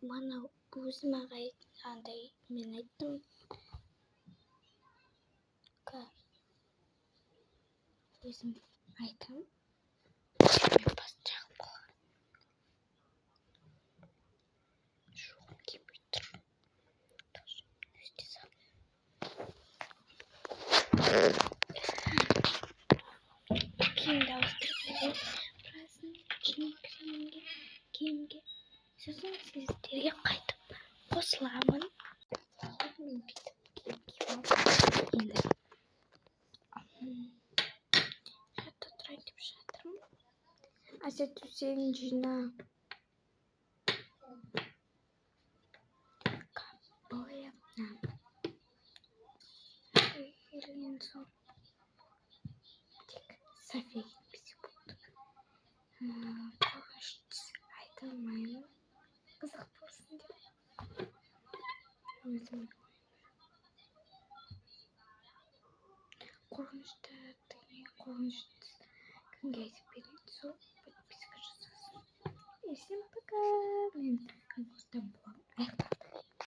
Mana өзім ағай андай мен айттым. Өзім айтам. Мен басжақ болған. Жоқ кемей тұр. Киімді ауыстырып праздничный киімге. Сосын сіздерге қайтып қосыламын. Мен бүйтіп енді жатта тұрайын деп жатырмын. Әсет төсегін жина. Бояп келген соң тек София кетпесе болды. Қорқыныштысы айта алмаймын. Қызық болсын деп. Өзім қорқынышты кімге айтып береді, сол подписка жасасын. Всем пока. Мен